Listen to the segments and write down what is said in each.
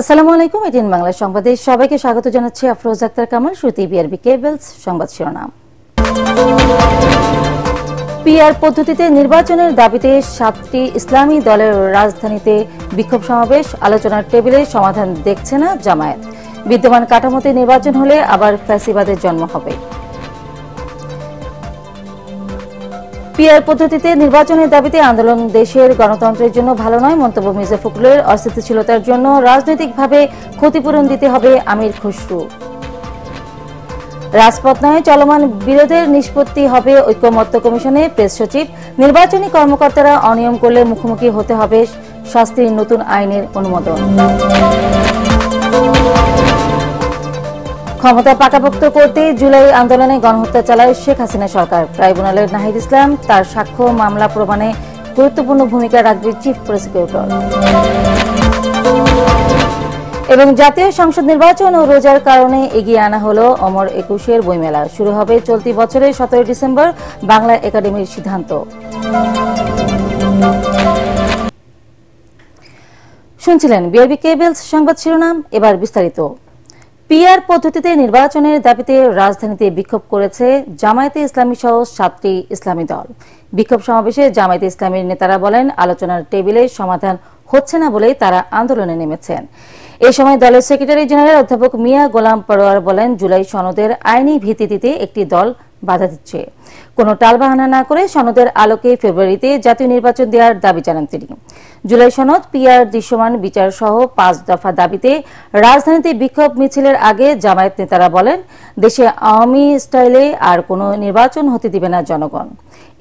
আসসালামু আলাইকুম। এটিএন বাংলা সংবাদে সবাইকে স্বাগত জানাচ্ছি। আফরোজ আক্তার কামাল। শুরুতেই বিআরবি কেবলস সংবাদ শিরোনাম। পিআর পদ্ধতিতে নির্বাচনের দাবিতে 7টি ইসলামী দলের রাজধানীতে বিক্ষোভ সমাবেশ। আলোচনার টেবিলে সমাধান দেখছে না জামায়াত। বিদ্যমান কাঠামোতে নির্বাচন হলে আবার ফ্যাসিবাদের জন্ম হবে। পিআর পদ্ধতিতে নির্বাচনের দাবিতে আন্দোলন দেশের গণতন্ত্রের জন্য ভালো নয়, মন্তব্য মির্জা ফখরুলের। অস্থিতিশীলতার জন্য রাজনৈতিকভাবে ক্ষতিপূরণ দিতে হবে আমির খসরু। রাজপথ নয়, চলমান বিরোধের নিষ্পত্তি হবে ঐকমত্য কমিশনে। প্রেস সচিব, নির্বাচনী কর্মকর্তারা অনিয়ম করলে মুখোমুখি হতে হবে শাস্তির নতুন আইনের অনুমোদন। ক্ষমতা পাকাপোক্ত করতে জুলাই আন্দোলনে গণহত্যা চালায় শেখ হাসিনা সরকার। ট্রাইব্যুনালের নাহিদ ইসলাম তার সাক্ষ্য মামলা প্রমাণে গুরুত্বপূর্ণ ভূমিকা রাখবে চিফ প্রসিকিউটর। এবং জাতীয় সংসদ নির্বাচন ও রোজার কারণে এগিয়ে আনা হলো অমর 21-এর বইমেলা। শুরু হবে চলতি বছরের 17 ডিসেম্বর, বাংলা একাডেমির সিদ্ধান্ত। শুনছিলেন বিআরবি কেবলস সংবাদ শিরোনাম, এবার বিস্তারিত। পিআর পদ্ধতিতে নির্বাচনের দাবিতে রাজধানীতে বিক্ষোভ করেছে জামায়াতে ইসলামী সহ 7টি ইসলামী দল। বিক্ষোভ সমাবেশে জামায়াতে ইসলামীর নেতারা বলেন, আলোচনার টেবিলে সমাধান হচ্ছে না বলেই তারা আন্দোলনে নেমেছেন। এই সময় দলের সেক্রেটারি জেনারেল অধ্যাপক মিয়া গোলাম পরোয়ার বলেন, জুলাই সনদের আইনি ভিত্তি দিতে একটি দল বাধা দিচ্ছে। কোনো টালবাহানা না করে সনদের আলোকে ফেব্রুয়ারিতে জাতীয় নির্বাচন দেওয়ার দাবি জানান তিনি। জুলাই সনদ, পিআর দৃশ্যমান বিচার সহ 5 দফা দাবিতে রাজধানীতে বিক্ষোভ মিছিলের আগে জামায়াত নেতারা বলেন, দেশে আওয়ামী স্টাইলে আর কোনো নির্বাচন হতে দিবে না জনগণ।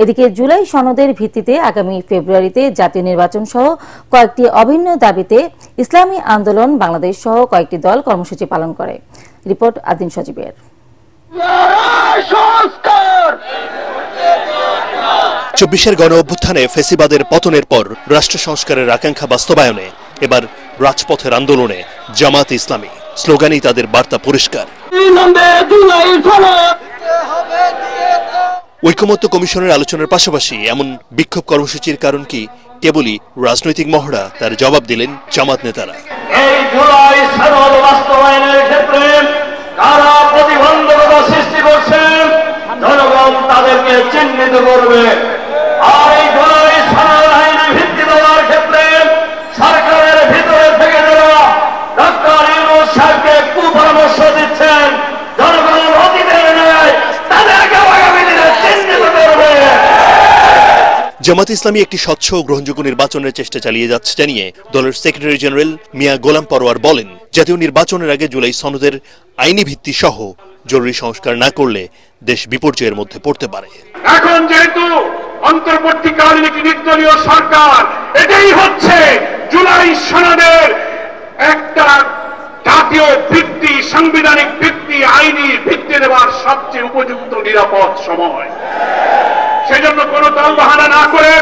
এদিকে জুলাই সনদের ভিত্তিতে আগামী ফেব্রুয়ারিতে জাতীয় নির্বাচন সহ কয়েকটি অভিন্ন দাবিতে ইসলামী আন্দোলন বাংলাদেশ সহ কয়েকটি দল কর্মসূচি পালন করে। রিপোর্ট আদিন সজীবের। 24-এর গণ অভ্যুত্থানে ফেসিবাদের পতনের পর রাষ্ট্র সংস্কারের আকাঙ্ক্ষা বাস্তবায়নে এবার রাজপথের আন্দোলনে জামায়াতে ইসলামী স্লোগানেই তাদের বার্তা পরিষ্কার। ঐকমত্য কমিশনের আলোচনার পাশাপাশি এমন বিক্ষোভ কর্মসূচির কারণ কি কেবলই রাজনৈতিক মহড়া, তার জবাব দিলেন জামাত নেতারা। এই জুলাই সনদ বাস্তবায়নের ক্ষেত্রে কারা প্রতিবন্ধকতা সৃষ্টি করছে, জনগণ তাদেরকে চিহ্নিত করবে। আর এই জুলাই সনদ আইনে ভিত্তি দেওয়ার ক্ষেত্রে সরকারের ভিতরে থেকে যারা ডক্টর ইউনূস সাহেবকে কুপরামর্শ দিচ্ছেন, জনগণ অতীতের ন্যায় তাদেরকে আগামী দিনে চিহ্নিত করবে। জামাত ইসলামী একটি স্বচ্ছ ও গ্রহণযোগ্য নির্বাচনের চেষ্টা চালিয়ে যাচ্ছে জানিয়ে দলের সেক্রেটারি জেনারেল মিয়া গোলাম পরোয়ার বলেন, জাতীয় নির্বাচনের আগে জুলাই সনদের আইনি ভিত্তি সহ জরুরি সংস্কার না করলে দেশ বিপর্যয়ের মধ্যে পড়তে পারে। এখন যেহেতু অন্তর্বর্তীকালীন একটি নির্দলীয় সরকার, এটাই হচ্ছে জুলাই সনদের একটা জাতীয় ভিত্তি, সাংবিধানিক ভিত্তি, আইনি ভিত্তি দেওয়ার সবচেয়ে উপযুক্ত নিরাপদ সময়। সেজন্য কোন টালবাহানা না করে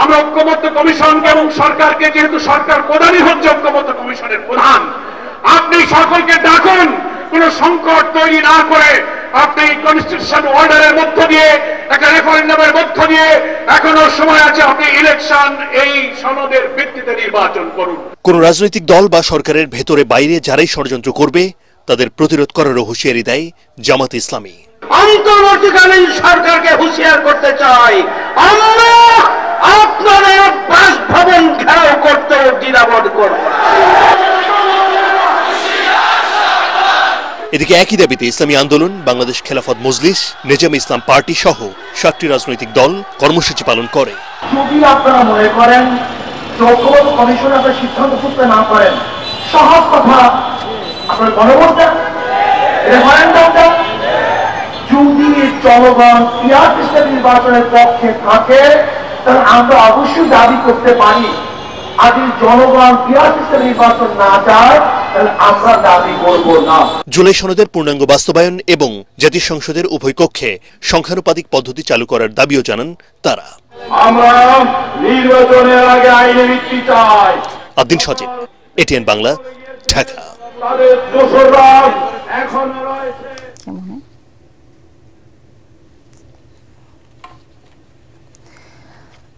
আমরা ঐকমত্য কমিশনকে এবং সরকারকে, যেহেতু সরকার প্রধানই হচ্ছে ঐকমত্য কমিশনের প্রধান, আপনি সকলকে ডাকুন, কোন সংকট তৈরি না করে আপনি কনস্টিটিউশন অর্ডারের মধ্য দিয়ে, একটা রেফারেন্ডামের মধ্য দিয়ে, এখনো সময় আছে, আপনি ইলেকশন এই সনদের ভিত্তিতে নির্বাচন করুন। কোন রাজনৈতিক দল বা সরকারের ভেতরে বাইরে যারাই ষড়যন্ত্র করবে তাদের প্রতিরোধ করারও হুঁশিয়ারি দেয় জামাত ইসলামী। অন্তর্বর্তীকালীন সরকারকে হুঁশিয়ার করতে চাই, আমরা আপনাদের বাসভবন ঘেরাও করতে দ্বিধাবোধ করব। এদিকে একই দাবিতে ইসলামী আন্দোলন, বাংলাদেশ খেলাফত মজলিস, নেজামে ইসলাম পার্টি সহ 7টি রাজনৈতিক দল কর্মসূচি পালন করে। যদি আপনারা মনে করেন ঐকমত্য কমিশন আপনার সিদ্ধান্ত করতে না পারেন, সহজ কথা, আপনার গণভোট দেন, রেফারেন্ডাম দেন। যদি জনগণ পিআর সিস্টেম নির্বাচনের পক্ষে থাকে তাহলে আমরা অবশ্যই দাবি করতে পারি, আর যদি জনগণ পিআর সিস্টেম নির্বাচন না চায় তাহলে আমরা দাবি করব না। জুলাই সনদের পূর্ণাঙ্গ বাস্তবায়ন এবং জাতীয় সংসদের উভয় কক্ষে সংখ্যানুপাতিক পদ্ধতি চালু করার দাবিও জানান তারা। আমরা নির্বাচনের আগে আইনি ভিত্তি চাই। আদিন সজীব, এটিএন বাংলা, ঢাকা। তাদের দোসররা এখনো রয়েছে।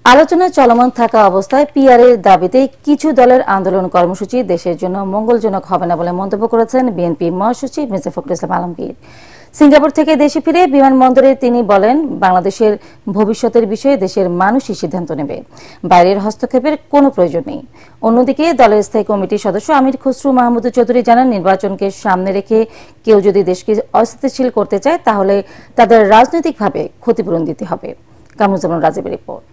আলোচনা চলমান থাকা অবস্থায় পিআরের দাবিতে কিছু দলের আন্দোলন কর্মসূচি দেশের জন্য মঙ্গলজনক হবে না বলে মন্তব্য করেছেন বিএনপি মহাসচিব মির্জা ফখরুল ইসলাম আলমগীর। সিঙ্গাপুর থেকে দেশে ফিরে বিমানবন্দরে তিনি বলেন, বাংলাদেশের ভবিষ্যতের বিষয়ে দেশের মানুষই সিদ্ধান্ত নেবে, বাইরের হস্তক্ষেপের কোনো প্রয়োজন নেই। অন্যদিকে দলের স্থায়ী কমিটির সদস্য আমির খসরু মাহমুদ চৌধুরী জানান, নির্বাচনকে সামনে রেখে কেউ যদি দেশকে অস্থিতিশীল করতে চায় তাহলে তাদের রাজনৈতিকভাবে ক্ষতিপূরণ দিতে হবে। কামরুজ্জামান রাজীবের রিপোর্ট।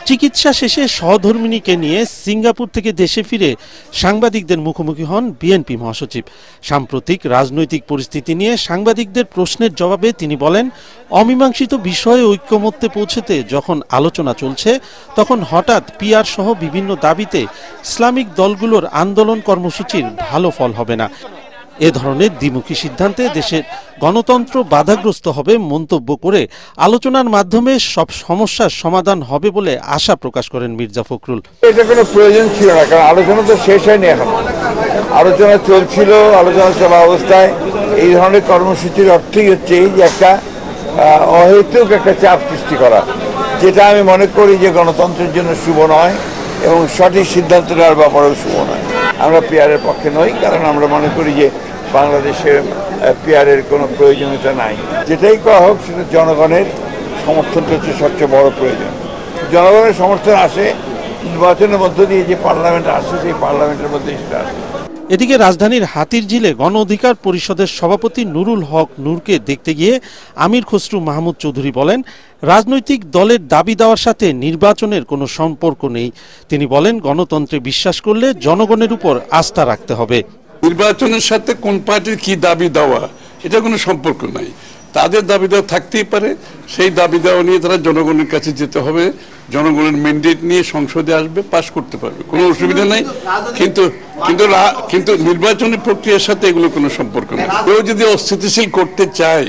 চিকিৎসা শেষে সহধর্মিণীকে নিয়ে সিঙ্গাপুর থেকে দেশে ফিরে সাংবাদিকদের মুখোমুখি হন বিএনপি মহাসচিব। সাম্প্রতিক রাজনৈতিক পরিস্থিতি নিয়ে সাংবাদিকদের প্রশ্নের জবাবে তিনি বলেন, অমীমাংসিত বিষয়ে ঐক্যমত্যে পৌঁছতে যখন আলোচনা চলছে তখন হঠাৎ পিআর সহ বিভিন্ন দাবিতে ইসলামিক দলগুলোর আন্দোলন কর্মসূচির ভালো ফল হবে না। এ ধরনের দ্বিমুখী সিদ্ধান্তে দেশের গণতন্ত্র বাধাগ্রস্ত হবে মন্তব্য করে আলোচনার মাধ্যমে সব সমস্যার সমাধান হবে বলে আশা প্রকাশ করেন মির্জা ফখরুল। এটা কোনো প্রয়োজন ছিল না, কারণ আলোচনা তো শেষ হয়নি, এখন আলোচনা চলছিল। আলোচনা চলা অবস্থায় এই ধরনের কর্মসূচির অর্থই হচ্ছে যে একটা অহেতুক একটা চাপ সৃষ্টি করা, যেটা আমি মনে করি যে গণতন্ত্রের জন্য শুভ নয় এবং সঠিক সিদ্ধান্ত নেওয়ার ব্যাপারেও শুভ নয়। আমরা পিআরের পক্ষে নই, কারণ আমরা মনে করি যে বাংলাদেশের পিআরের কোনো প্রয়োজনীয়তা নাই। যেটাই করা হোক সেটা জনগণের সমর্থনটা হচ্ছে সবচেয়ে বড় প্রয়োজন। জনগণের সমর্থন আসে নির্বাচনের মধ্য দিয়ে, যে পার্লামেন্ট আসে সেই পার্লামেন্টের মধ্যে সেটা আসে। এদিকে রাজধানীর হাতিরঝিলে গণ অধিকার পরিষদের সভাপতি নুরুল হক নূরকে দেখতে গিয়ে আমির খসরু মাহমুদ চৌধুরী বলেন, রাজনৈতিক দলের দাবি দেওয়ার সাথে নির্বাচনের কোনো সম্পর্ক নেই। তিনি বলেন, গণতন্ত্রে বিশ্বাস করলে জনগণের উপর আস্থা রাখতে হবে। নির্বাচনের সাথে কোন পার্টির কি দাবি দেওয়া এটা কোনো সম্পর্ক নাই। তাদের দাবি দেওয়া থাকতেই পারে, সেই দাবি দেওয়া নিয়ে তারা জনগণের কাছে যেতে হবে, জনগণের ম্যান্ডেট নিয়ে সংসদে আসবে, পাশ করতে পারবে, কোনো অসুবিধা নাই। কিন্তু নির্বাচনী প্রক্রিয়ার সাথে এগুলো কোনো সম্পর্ক নেই। কেউ যদি অস্থিতিশীল করতে চায়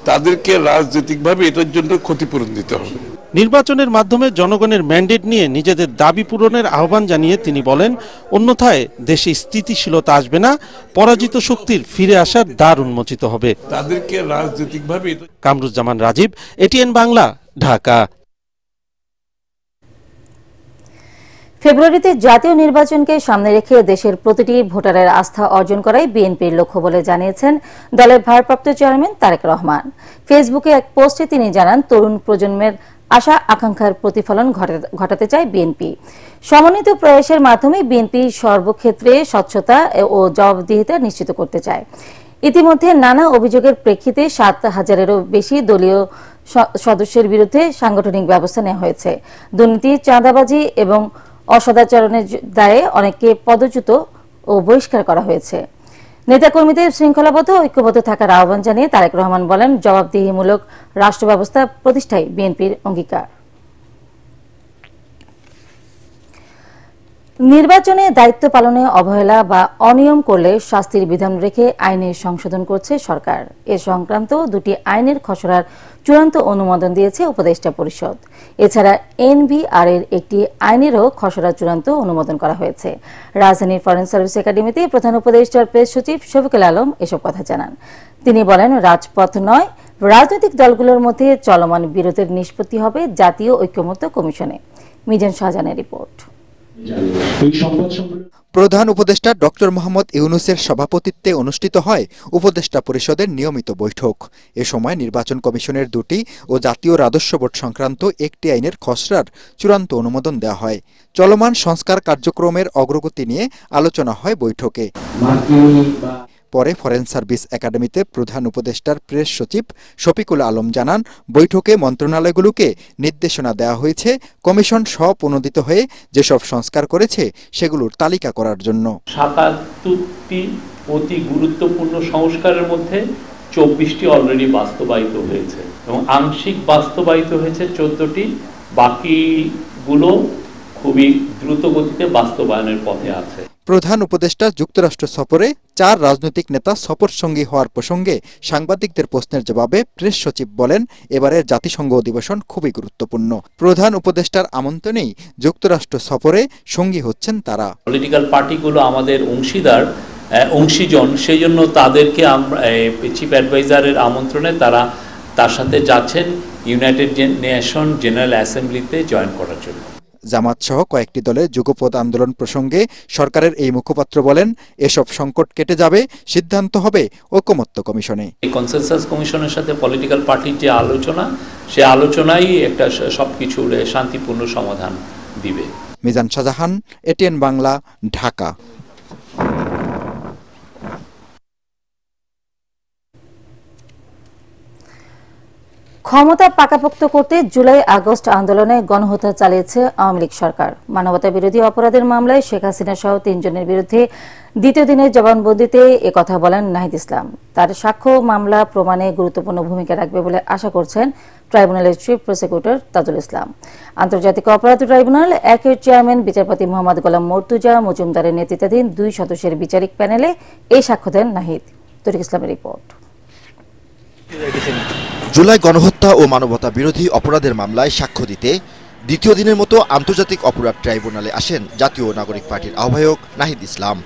তাদেরকে রাজনৈতিকভাবে এটার জন্য ক্ষতিপূরণ দিতে হবে। নির্বাচনের মাধ্যমে জনগণের ম্যান্ডেট নিয়ে নিজেদের দাবি পূরণের আহ্বান জানিয়ে তিনি বলেন, অন্যথায় দেশে স্থিতিশীলতা আসবে না, পরাজিত শক্তির ফিরে আসার দ্বার উন্মোচিত হবে। তাদেরকে রাজনৈতিকভাবে। কামরুজ্জামান রাজীব, এটিএন বাংলা, ঢাকা। ফেব্রুয়ারিতে জাতীয় নির্বাচনকে সামনে রেখে দেশের প্রতিটি ভোটারের আস্থা অর্জন করাই বিএনপির লক্ষ্য বলে জানিয়েছেন দলের ভারপ্রাপ্ত চেয়ারম্যান তারেক রহমান। ফেসবুকে এক পোস্টে তিনি জানান, তরুণ প্রজন্মের আশা আকাঙ্ক্ষার প্রতিফলন ঘটাতে চায় বিএনপি। সমন্বিত প্রয়াসের মাধ্যমে বিএনপি সর্বক্ষেত্রে স্বচ্ছতা ও জবাবদিহিতা নিশ্চিত করতে চায়। ইতিমধ্যে নানা অভিযোগের প্রেক্ষিতে ৭,০০০-এরও বেশি দলীয় সদস্যের বিরুদ্ধে সাংগঠনিক ব্যবস্থা নেওয়া হয়েছে। দুর্নীতি, চাঁদাবাজি এবং অসদাচরণের দায়ে অনেককে পদচ্যুত ও বহিষ্কার করা হয়েছে। নেতাকর্মীদের শৃঙ্খলাবদ্ধ ঐক্যবদ্ধ থাকার আহ্বান জানিয়ে তারেক রহমান বলেন, জবাবদিহিমূলক রাষ্ট্র ব্যবস্থা প্রতিষ্ঠায় বিএনপির অঙ্গীকার। নির্বাচনে দায়িত্ব পালনে অবহেলা বা অনিয়ম করলে শাস্তির বিধান রেখে আইনের সংশোধন করছে সরকার। এ সংক্রান্ত দুটি আইনের খসড়ার চূড়ান্ত অনুমোদন দিয়েছে উপদেষ্টা পরিষদ। এছাড়া এনবিআর এর একটি আইনেরও খসড়া চূড়ান্ত অনুমোদন করা হয়েছে। রাজধানীর ফরেন সার্ভিস একাডেমিতে প্রধান উপদেষ্টার প্রেস সচিব শফিকুল আলম এসব কথা জানান। তিনি বলেন, রাজপথ নয়, রাজনৈতিক দলগুলোর মধ্যে চলমান বিরোধের নিষ্পত্তি হবে জাতীয় ঐক্যমত্য কমিশনে। মিজান শাহজাহানের রিপোর্ট। প্রধান উপদেষ্টা ডক্টর মোহাম্মদ ইউনূসের সভাপতিত্বে অনুষ্ঠিত হয় উপদেষ্টা পরিষদের নিয়মিত বৈঠক। এ সময় নির্বাচন কমিশনের দুটি ও জাতীয় রাজস্ব বোর্ড সংক্রান্ত একটি আইনের খসড়ার চূড়ান্ত অনুমোদন দেওয়া হয়। চলমান সংস্কার কার্যক্রমের অগ্রগতি নিয়ে আলোচনা হয় বৈঠকে। পরে ফরেন সার্ভিস একাডেমিতে প্রধান উপদেষ্টার প্রেস সচিব শফিকুল আলম জানান, বৈঠকে মন্ত্রণালয়গুলোকে নির্দেশনা দেওয়া হয়েছে কমিশন স্বপ্রণোদিত হয়ে যেসব সংস্কার করেছে সেগুলোর তালিকা করার জন্য। ৭৭টি অতি গুরুত্বপূর্ণ সংস্কারের মধ্যে ২৪টি অলরেডি বাস্তবায়িত হয়েছে এবং আংশিক বাস্তবায়িত হয়েছে ১৪টি, বাকিগুলো খুবই দ্রুত গতিতে বাস্তবায়নের পথে আছে। প্রধান উপদেষ্টা যুক্তরাষ্ট্র সফরে ৪ রাজনৈতিক নেতা সফর সঙ্গী হওয়ার প্রসঙ্গে সাংবাদিকদের প্রশ্নের জবাবে প্রেস সচিব বলেন, এবারের জাতিসংঘ অধিবেশন খুবই গুরুত্বপূর্ণ। প্রধান উপদেষ্টার আমন্ত্রণেই যুক্তরাষ্ট্র সফরে সঙ্গী হচ্ছেন তারা। পলিটিক্যাল পার্টিগুলো আমাদের অংশীজন, সেই জন্য তাদেরকে চিফ অ্যাডভাইজারের আমন্ত্রণে তারা তার সাথে যাচ্ছেন ইউনাইটেড নেশন জেনারেল অ্যাসেম্বলিতে জয়েন করার জন্য। জামাত সহ কয়েকটি দলের যুগপৎ আন্দোলন প্রসঙ্গে সরকারের এই মুখপাত্র বলেন, এসব সংকট কেটে যাবে, সিদ্ধান্ত হবে ঐকমত্য কমিশনে। এই কনসেনসাস কমিশনের সাথে পলিটিক্যাল পার্টির যে আলোচনা, সে আলোচনাই একটা সবকিছুর শান্তিপূর্ণ সমাধান দিবে। মিজান শাহজাহান, এটিএন বাংলা, ঢাকা। ক্ষমতা পাকাপোক্ত করতে জুলাই আগস্ট আন্দোলনে গণহত্যা চালিয়েছে আওয়ামী লীগ সরকার। মানবতা বিরোধী অপরাধের মামলায় শেখ হাসিনা সহ 3 জনের বিরুদ্ধে দ্বিতীয় দিনের জবানবন্দিতে একথা বলেন নাহিদ ইসলাম। তার সাক্ষ্য মামলা প্রমাণে গুরুত্বপূর্ণ ভূমিকা রাখবে বলে আশা করছেন ট্রাইব্যুনালের চিফ প্রসিকিউটর তাজুল ইসলাম। আন্তর্জাতিক অপরাধ ট্রাইব্যুনাল 1-এর চেয়ারম্যান বিচারপতি মোহাম্মদ গোলাম মর্তুজা মজুমদারের নেতৃত্বাধীন 2 সদস্যের বিচারিক প্যানেলে এই সাক্ষ্য দেন নাহিদ। তরিক ইসলামের রিপোর্ট। জুলাই গণহত্যা ও মানবতা বিরোধী অপরাধের মামলায় সাক্ষ্য দিতে দ্বিতীয় দিনের মতো আন্তর্জাতিক অপরাধ ট্রাইব্যুনালে আসেন জাতীয় নাগরিক পার্টির আহ্বায়ক নাহিদ ইসলাম।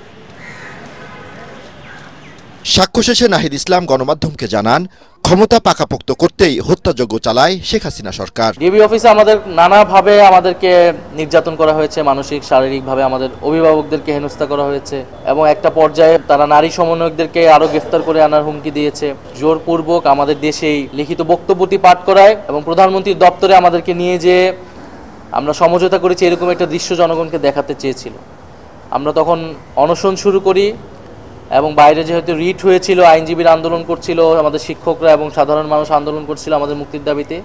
সাক্ষ্য শেষে নাহিদ ইসলাম গণমাধ্যমকে জানান, ক্ষমতা পাকাপোক্ত করতেই হত্যাযজ্ঞ চালায় শেখ হাসিনা সরকার। ডিবি অফিসে আমাদের নানাভাবে আমাদেরকে নির্যাতন করা হয়েছে, মানসিক শারীরিকভাবে আমাদের অভিভাবকদেরকে হেনস্থা করা হয়েছে এবং একটা পর্যায়ে তারা নারী সমন্বয়কদেরকে আরো গ্রেফতার করে আনার হুমকি দিয়েছে। জোরপূর্বক আমাদের দেশেই লিখিত বক্তব্যটি পাঠ করায় এবং প্রধানমন্ত্রীর দপ্তরে আমাদেরকে নিয়ে যেয়ে আমরা সমঝোতা করেছি, এরকম একটা দৃশ্য জনগণকে দেখাতে চেয়েছিল। আমরা তখন অনশন শুরু করি এবং বাইরে যেহেতু রিট হয়েছিল, আইনজীবীরা আন্দোলন করছিল, আমাদের শিক্ষকরা এবং সাধারণ মানুষ আন্দোলন করছিল আমাদের মুক্তির দাবিতে,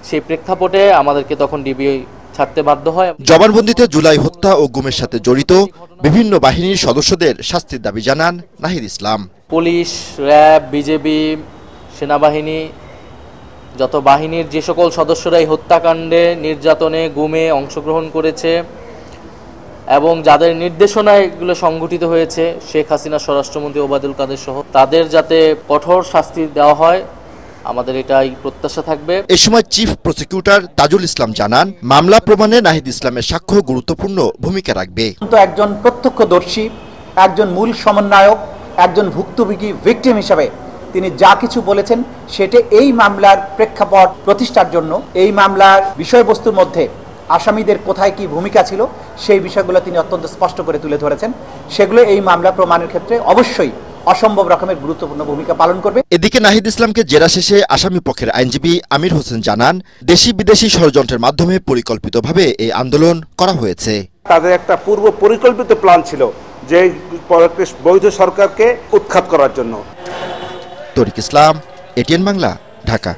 সেই প্রেক্ষাপটে আমাদেরকে তখন ডিবি ছাড়তে বাধ্য হয়। জবানবন্দিতে জুলাই হত্যা ও গুমের সাথে জড়িত বিভিন্ন বাহিনীর সদস্যদের শাস্তির দাবি জানান Nahid Islam. Police, RAB, BJP, সেনাবাহিনী, যত বাহিনীর যে সকল সদস্যরা এই হত্যাকাণ্ডে, নির্যাতনে, গুমে অংশগ্রহণ করেছে এবং যাদের নির্দেশনায় এগুলো সংগঠিত হয়েছে, শেখ হাসিনা, স্বরাষ্ট্রমন্ত্রী ওবায়দুল কাদের সহ, তাদের যাতে কঠোর শাস্তি দেওয়া হয়, আমাদের এটাই প্রত্যাশা থাকবে। এ সময় চিফ প্রসিকিউটর তাজুল ইসলাম জানান, মামলা প্রমাণে নাহিদ ইসলামের সাক্ষ্য গুরুত্বপূর্ণ ভূমিকা রাখবে। একজন প্রত্যক্ষদর্শী, একজন মূল সমন্বয়ক, একজন ভুক্তভোগী ভিকটিম হিসাবে তিনি যা কিছু বলেছেন সেটা এই মামলার প্রেক্ষাপট প্রতিষ্ঠার জন্য, এই মামলার বিষয়বস্তুর মধ্যে আসামিদের কোথায় কি ভূমিকা ছিল সেই বিষয়গুলো তিনি অত্যন্ত স্পষ্ট করে তুলে ধরেছেন। সেগুলো এই মামলা প্রমাণের ক্ষেত্রে অবশ্যই অসম্ভব রকমের গুরুত্বপূর্ণ ভূমিকা পালন করবে। এদিকে নাহিদ ইসলামকে জেরা শেষে আসামি পক্ষের আইনজীবী আমির হোসেন জানান, দেশি বিদেশি ষড়যন্ত্রের মাধ্যমে পরিকল্পিতভাবে এই আন্দোলন করা হয়েছে। তাদের একটা পূর্ব পরিকল্পিত প্ল্যান ছিল যে বৈধ সরকারকে উৎখাত করার জন্য। তরিক ইসলাম, এটিএন বাংলা, ঢাকা।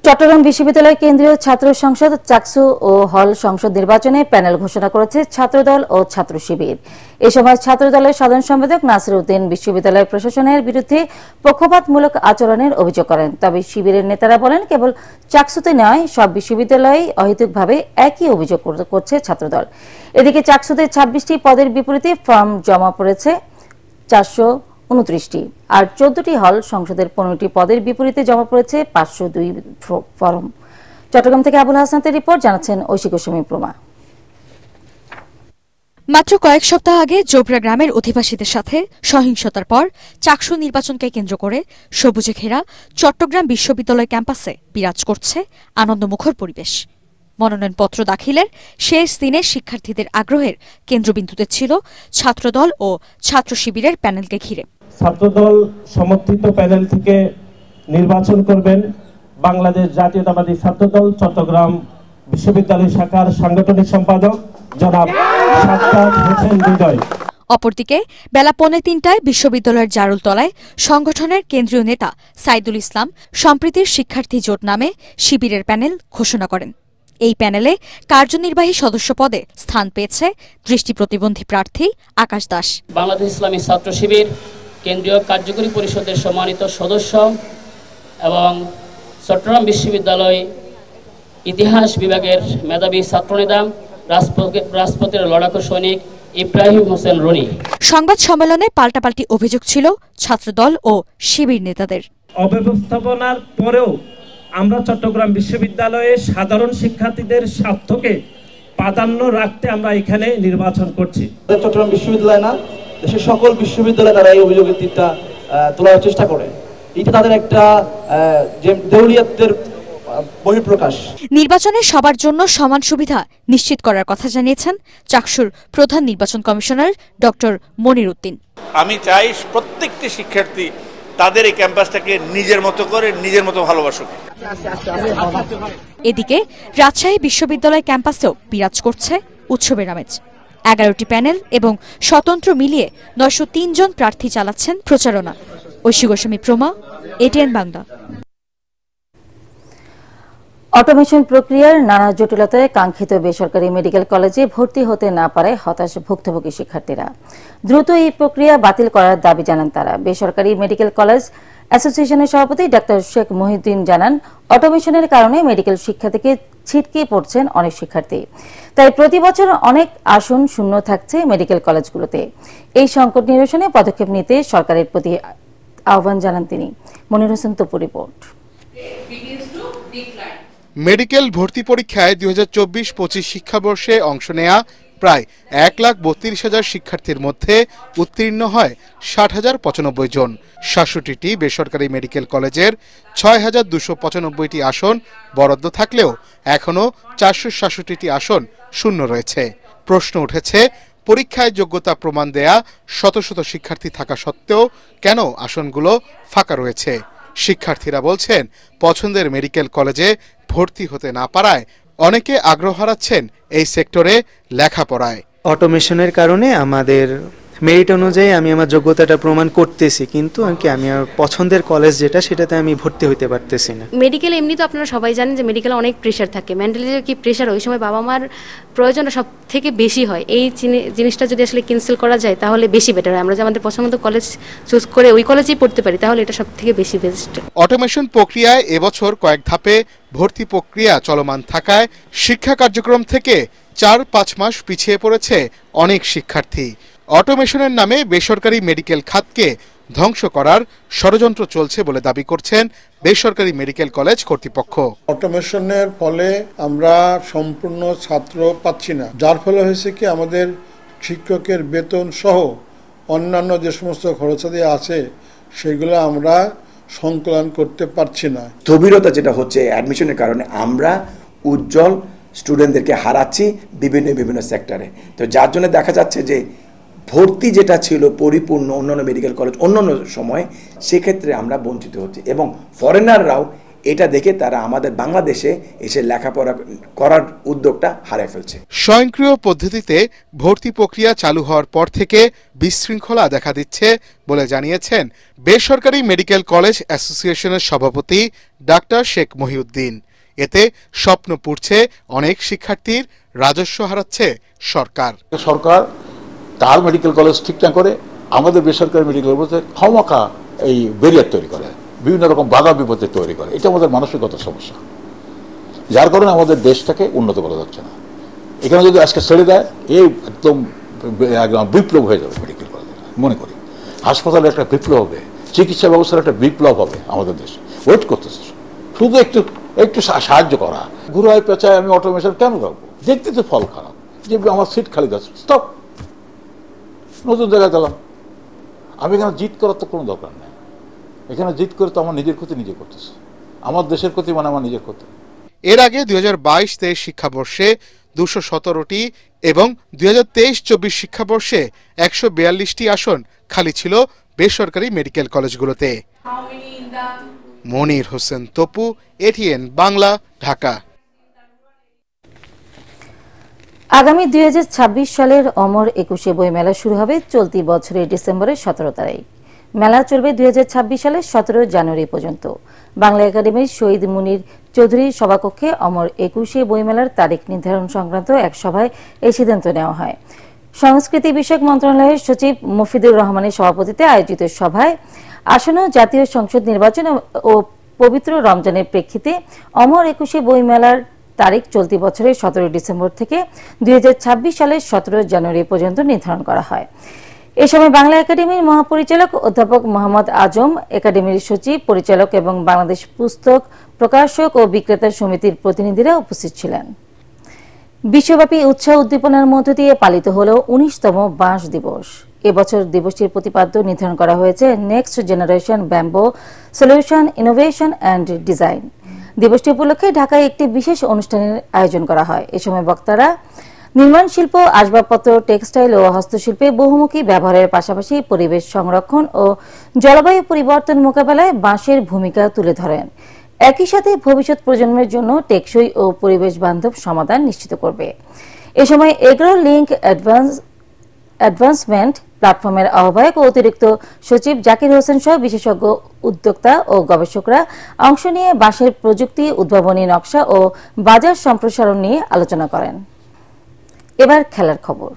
চট্টগ্রাম বিশ্ববিদ্যালয় কেন্দ্রীয় ছাত্র সংসদ, চাকসু ও হল সংসদ নির্বাচনে প্যানেল ঘোষণা করেছে ছাত্রদল ও ছাত্র শিবির। এ সময় ছাত্রদলের সাধারণ সম্পাদক নাসির উদ্দিন বিশ্ববিদ্যালয় প্রশাসনের বিরুদ্ধে পক্ষপাতমূলক আচরণের অভিযোগ করেন। তবে শিবিরের নেতারা বলেন, কেবল চাকসুতে নয়, সব বিশ্ববিদ্যালয়ে অহেতুকভাবে একই অভিযোগ করছে ছাত্রদল। এদিকে চাকসুতে 26টি পদের বিপরীতে ফর্ম জমা পড়েছে 429টি, আর 14টি হল সংসদের 15টি পদের বিপরীতে জমা পড়েছে 502 ফর্ম। চট্টগ্রাম থেকে আবুল হাসনাতের রিপোর্ট, জানাচ্ছেন ঐশী গোস্বামী প্রমা। মাত্র কয়েক সপ্তাহ আগে জোবরা গ্রামের অধিবাসীদের সাথে সহিংসতার পর চাকসু নির্বাচনকে কেন্দ্র করে সবুজে ঘেরা চট্টগ্রাম বিশ্ববিদ্যালয় ক্যাম্পাসে বিরাজ করছে আনন্দমুখর পরিবেশ। মনোনয়নপত্র দাখিলের শেষ দিনে শিক্ষার্থীদের আগ্রহের কেন্দ্রবিন্দুতে ছিল ছাত্রদল ও ছাত্র শিবিরের প্যানেলকে ঘিরে। ছাত্রদল সমর্থিত প্যানেল থেকে নির্বাচন করবেন বাংলাদেশ জাতীয়তাবাদী ছাত্রদল চট্টগ্রাম বিশ্ববিদ্যালয় শাখার সাংগঠনিক সম্পাদক জনাব সাজ্জাদ হোসেন হৃদয়। অপরদিকে বেলা 2:45টায় বিশ্ববিদ্যালয়ের জারুলতলায় সংগঠনের কেন্দ্রীয় নেতা সাইদুল ইসলাম সম্প্রীতির শিক্ষার্থী জোট নামে শিবিরের প্যানেল ঘোষণা করেন। এই প্যানেলে কার্যনির্বাহী সদস্য পদে স্থান পেয়েছে দৃষ্টি প্রতিবন্ধী প্রার্থী আকাশ দাস। বাংলাদেশ ইসলামী ছাত্র শিবির কেন্দ্রীয় কার্যকরী পরিষদের সম্মানিত সদস্য এবং চট্টগ্রাম বিশ্ববিদ্যালয় ইতিহাস বিভাগের মেধাবী ছাত্রনেতা, রাজপথের লড়াকু সৈনিক ইব্রাহিম হোসেন রনি। সংবাদ সম্মেলনে পাল্টাপাল্টি অভিযোগ ছিল ছাত্রদল ও শিবির নেতাদের। অব্যবস্থাপনার পরেও আমরা চট্টগ্রাম বিশ্ববিদ্যালয়ে সাধারণ শিক্ষার্থীদের স্বার্থকে প্রাধান্য রাখতে আমরা এখানে নির্বাচন করছি। চট্টগ্রাম বিশ্ববিদ্যালয় না, দেশের সকল বিশ্ববিদ্যালয়ে তারা এই অভিযোগের তীরটা তোলার চেষ্টা করে এটা তাদের একটা দেউলিয়াতের বহিঃপ্রকাশ। নির্বাচনে সবার জন্য সমান সুবিধা নিশ্চিত করার কথা জানিয়েছেন চাকসুর প্রধান নির্বাচন কমিশনার ডক্টর মনির উদ্দিন। আমি চাই প্রত্যেকটি শিক্ষার্থী তাদের এই ক্যাম্পাসটাকে নিজের মতো করে নিজের মতো ভালোবাসুক। এদিকে রাজশাহী বিশ্ববিদ্যালয় ক্যাম্পাসেও বিরাজ করছে উৎসবের আমেজ। 11টি প্যানেল এবং স্বতন্ত্র মিলিয়ে 903 জন প্রার্থী চালাচ্ছেন প্রচারণা। ঐশী গোস্বামী, প্রমা, এটিএন বাংলা। অটোমেশন প্রক্রিয়ার নানা জটিলতায় কাঙ্ক্ষিত বেসরকারি মেডিকেল কলেজে ভর্তি হতে না পারায় হতাশ ভুক্তভোগী শিক্ষার্থীরা। দ্রুত এই প্রক্রিয়া বাতিল করার দাবি জানান তারা। বেসরকারি মেডিকেল কলেজ অ্যাসোসিয়েশনের সভাপতি ডাক্তার শেখ মহিউদ্দিন জানান, অটোমেশনের কারণে মেডিকেল শিক্ষা থেকে ছিটকে পড়ছেন অনেক শিক্ষার্থী। তাই প্রতি বছর অনেক আসন শূন্য থাকছে মেডিকেল কলেজগুলোতে। এই সংকট নিরসনে পদক্ষেপ নিতে সরকারের প্রতি আহ্বান জানান তিনি। মনির হোসেন তপু রিপোর্ট। মেডিকেল ভর্তি পরীক্ষায় 2024-25 শিক্ষাবর্ষে অংশ নেয়া প্রায় 1,32,000 শিক্ষার্থীর মধ্যে উত্তীর্ণ হয় 60,095 জন। 67টি বেসরকারি মেডিকেল কলেজের 6,295টি আসন বরাদ্দ থাকলেও এখনও 467টি আসন শূন্য রয়েছে। প্রশ্ন উঠেছে, পরীক্ষায় যোগ্যতা প্রমাণ দেয়া শত শত শিক্ষার্থী থাকা সত্ত্বেও কেন আসনগুলো ফাঁকা রয়েছে? শিক্ষার্থীরা বলছেন, পছন্দের মেডিকেল কলেজে ভর্তি হতে না পারায় অনেকে আগ্রহ হারাচ্ছেন এই সেক্টরে লেখাপড়ায়। অটোমেশনের কারণে আমাদের মেরিট অনুযায়ী আমি আমার যোগ্যতাটা প্রমাণ করতেছি, কিন্তু আমি আমার পছন্দের কলেজ যেটা সেটাতে আমি ভর্তি হতে পারতেছি না। মেডিকেল এমনি তো আপনারা সবাই জানেন যে মেডিকেলে অনেক প্রেশার থাকে, মেন্টালি কি প্রেশার, ওই সময় বাবা মার প্রয়োজনটা সব থেকে বেশি হয়। এই জিনিসটা যদি আসলে ক্যান্সেল করা যায় তাহলে বেশি বেটার হয়। আমরা যে আমাদের পছন্দ কলেজ চুজ করে ওই কলেজেই পড়তে পারি, তাহলে এটা সব থেকে বেশি বেস্ট। অটোমেশন প্রক্রিয়ায় এবছর কয়েক ধাপে ভর্তি প্রক্রিয়া চলমান থাকায় শিক্ষা কার্যক্রম থেকে 4-5 মাস পিছিয়ে পড়েছে অনেক শিক্ষার্থী। অটোমেশনের নামে বেসরকারি মেডিকেল খাতকে ধ্বংস করার ষড়যন্ত্র চলছে বলে দাবি করছেন বেসরকারি মেডিকেল কলেজ কর্তৃপক্ষ। অটোমেশনের ফলে আমরা সম্পূর্ণ ছাত্র পাচ্ছি না, যার ফলে হয়েছে কি আমাদের শিক্ষকের বেতন সহ অন্যান্য যে সমস্ত খরচাদি আছে সেগুলো আমরা সংকলন করতে পারছি না। স্থবিরতা যেটা হচ্ছে অ্যাডমিশনের কারণে আমরা উজ্জ্বল স্টুডেন্টদেরকে হারাচ্ছি বিভিন্ন সেক্টরে। তো যার জন্য দেখা যাচ্ছে যে ভর্তি যেটা ছিল পরিপূর্ণ অন্যান্য মেডিকেল কলেজ অন্যান্য সময়, সেক্ষেত্রে আমরা বঞ্চিত হচ্ছি এবং ফরেনাররাও এটা দেখে তারা আমাদের বাংলাদেশে এসে লেখাপড়া করার উদ্যোগটা হারিয়ে ফেলছে। স্বয়ংক্রিয় পদ্ধতিতে ভর্তি প্রক্রিয়া চালু হওয়ার পর থেকে বিশৃঙ্খলা দেখা দিচ্ছে বলে জানিয়েছেন বেসরকারি মেডিকেল কলেজ অ্যাসোসিয়েশনের সভাপতি ডাক্তার শেখ মহিউদ্দিন। এতে স্বপ্ন পুড়ছে অনেক শিক্ষার্থীর, রাজস্ব হারাচ্ছে সরকার। সরকার তার মেডিকেল কলেজ ঠিক না করে আমাদের বেসরকারি মেডিকেল কলেজে ক্ষমতা এই ব্যারিয়ার তৈরি করে, বিভিন্ন রকম বাধা বিপত্তি তৈরি করে। এটা আমাদের মানসিকতা সমস্যা, যার কারণে আমাদের দেশটাকে উন্নত করা যাচ্ছে না। এখানে যদি আজকে ছেড়ে দেয়, এই একদম বিপ্লব হয়ে যাবে মেডিকেল কলেজে। মনে করি হাসপাতালে একটা বিপ্লব হবে, চিকিৎসা ব্যবস্থার একটা বিপ্লব হবে আমাদের দেশে। ওয়েট করতেছে শুধু একটু সাহায্য করা। ঘুরায় পেঁচায় আমি অটোমেশন কেন রাখবো? দেখতে তো ফল খারাপ, যে আমার সিট খালি যাচ্ছে, স্টপ, নতুন জায়গায় গেলাম। আমি এখানে জিত করার তো কোনো দরকার নেই। এখানে জিত করে তো আমার নিজের ক্ষতি নিজে করতেছে, আমার দেশের ক্ষতি মানে আমার নিজের ক্ষতি। এর আগে 2022-23 শিক্ষাবর্ষে 217টি এবং 2023-24 শিক্ষাবর্ষে 142টি আসন খালি ছিল বেসরকারি মেডিকেল কলেজগুলোতে। মনির হোসেন তপু, এটিএন বাংলা, ঢাকা। আগামী 2026 সালের অমর 21শে বই মেলা শুরু হবে চলতি বছরের ডিসেম্বরের 17 তারিখ। মেলা চলবে 2026 সালের 17 জানুয়ারি পর্যন্ত। বাংলা একাডেমির শহীদ মুনির চৌধুরীর সভাকক্ষে অমর 21শে বইমেলার তারিখ নির্ধারণ সংক্রান্ত এক সভায় এই সিদ্ধান্ত নেওয়া হয়। সংস্কৃতি বিষয়ক মন্ত্রণালয়ের সচিব মফিদুর রহমানের সভাপতিত্বে আয়োজিত সভায় আসন্ন জাতীয় সংসদ নির্বাচন ও পবিত্র রমজানের প্রেক্ষিতে অমর 21শে বইমেলার তারিখ চলতি বছরের 17 ডিসেম্বর থেকে 2026 সালের 17 জানুয়ারি পর্যন্ত নির্ধারণ করা হয়। এ সময় বাংলা একাডেমির মহাপরিচালক অধ্যাপক মোহাম্মদ আজম, একাডেমির সচিব, পরিচালক এবং বাংলাদেশ পুস্তক প্রকাশক ও বিক্রেতা সমিতির প্রতিনিধিরা উপস্থিত ছিলেন। বিশ্বব্যাপী উৎসাহ উদ্দীপনার মধ্য দিয়ে পালিত হল 19তম বাঁশ দিবস। এবছর দিবসটির প্রতিপাদ্য নির্ধারণ করা হয়েছে next generation bamboo solution innovation and design. দিবসটি উপলক্ষে ঢাকায় একটি বিশেষ অনুষ্ঠানের আয়োজন করা হয়। এ সময় বক্তারা নির্মাণ শিল্প, আসবাবপত্র, টেক্সটাইল ও হস্তশিল্পে বহুমুখী ব্যবহারের পাশাপাশি পরিবেশ সংরক্ষণ ও জলবায়ু পরিবর্তন মোকাবেলায় বাঁশের ভূমিকা তুলে ধরেন। একই সাথে ভবিষ্যৎ প্রজন্মের জন্য টেকসই ও পরিবেশ বান্ধব সমাধান নিশ্চিত করবে। এ সময় এগ্রো লিঙ্ক অ্যাডভান্সমেন্ট প্ল্যাটফর্মের আহ্বায়ক ও অতিরিক্ত সচিব জাকির হোসেন সহ বিশেষজ্ঞ উদ্যোক্তা ও গবেষকরা অংশ নিয়ে বাঁশের প্রযুক্তি, উদ্ভাবনী নকশা ও বাজার সম্প্রসারণ নিয়ে আলোচনা করেন। এবার খেলার খবর।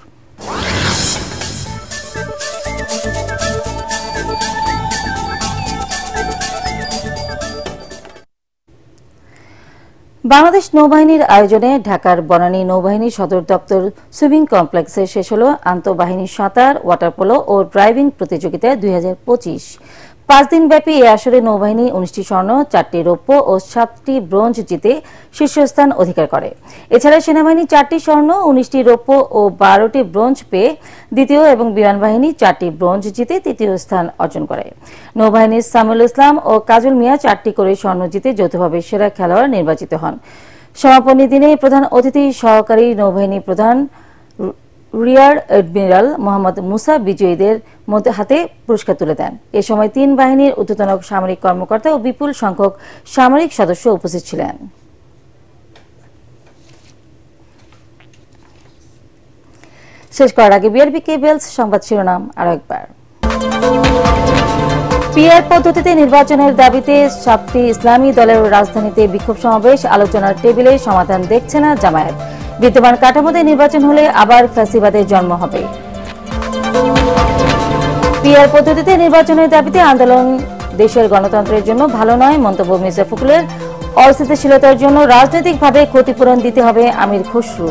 বাংলাদেশ নৌবাহিনীর আয়োজনে ঢাকার বনানী নৌবাহিনী সদর দপ্তর সুইমিং কমপ্লেক্সে শেষ হল আন্তঃবাহিনী সাঁতার, ওয়াটার পোলো ও ড্রাইভিং প্রতিযোগিতা 2025। 5 দিনব্যাপী এই আসরে নৌবাহিনী 19টি স্বর্ণ, 4টি রৌপ্য ও 7টি ব্রোঞ্জ জিতে শীর্ষস্থান অধিকার করে। এছাড়া সেনাবাহিনী 4টি স্বর্ণ, 19টি রৌপ্য ও 12টি ব্রোঞ্জ পেয়ে দ্বিতীয় এবং বিমান বাহিনী 4টি ব্রোঞ্জ জিতে তৃতীয় স্থান অর্জন করে। নৌবাহিনীর সামিউল ইসলাম ও কাজল মিয়া 4টি করে স্বর্ণ জিতে যৌথভাবে সেরা খেলোয়াড় নির্বাচিত হন। সমাপনী দিনে প্রধান অতিথি সহকারী নৌবাহিনী প্রধান রিয়ার অ্যাডমিরাল মোহাম্মদ মুসা বিজয়ীদের মধ্যে হাতে পুরস্কার তুলে দেন। এ সময় 3 বাহিনীর ঊর্ধ্বতন সামরিক কর্মকর্তা ও বিপুল সংখ্যক সামরিক সদস্য উপস্থিত ছিলেন। শেষ করার আগে বিআরবি কেবলস সংবাদ শিরোনাম আরো একবার। পিআর পদ্ধতিতে নির্বাচনের দাবিতে 7টি ইসলামী দলের রাজধানীতে বিক্ষোভ সমাবেশ, আলোচনার টেবিলে সমাধান দেখছে না জামায়াত। বিদ্যমান কাঠামোতে নির্বাচন হলে আবার ফ্যাসিবাদের জন্ম হবে। পিআর পদ্ধতিতে নির্বাচনের দাবিতে আন্দোলন দেশের গণতন্ত্রের জন্য ভালো নয়, মন্তব্য মির্জা ফখরুলের। অস্থিতিশীলতার জন্য রাজনৈতিকভাবে ক্ষতিপূরণ দিতে হবে আমির খসরু।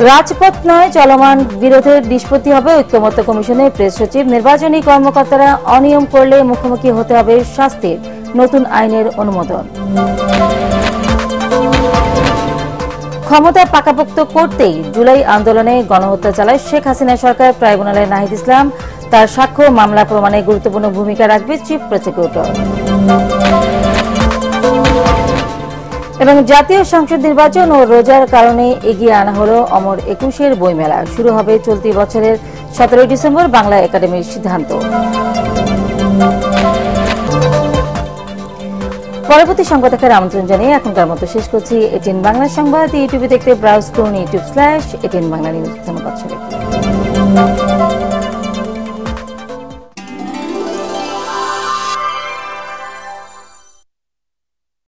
রাজপথ নয়, চলমান বিরোধের নিষ্পত্তি হবে ঐক্যমত্য কমিশনের প্রেস সচিব। নির্বাচনী কর্মকর্তারা অনিয়ম করলে মুখোমুখি হতে হবে শাস্তির, নতুন আইনের অনুমোদন। ক্ষমতা পাকাপোক্ত করতেই জুলাই আন্দোলনে গণহত্যা চালায় শেখ হাসিনা সরকার, ট্রাইব্যুনালে নাহিদ ইসলাম। তার সাক্ষ্য মামলা প্রমাণে গুরুত্বপূর্ণ ভূমিকা রাখবে চিফ প্রসিকিউটর। এবং জাতীয় সংসদ নির্বাচন ও রোজার কারণে এগিয়ে আনা হলো অমর 21-এর বইমেলা। শুরু হবে চলতি বছরের 17 ডিসেম্বর, বাংলা একাডেমির সিদ্ধান্ত। পরবর্তী সংবাদ দেখার আমন্ত্রণ জানিয়ে এখনকার মতো শেষ করছি এটিএন বাংলা সংবাদ। ইউটিউবে দেখতে ব্রাউজ করুন youtube/এটিএন বাংলা নিউজ। ধন্যবাদ সবাইকে।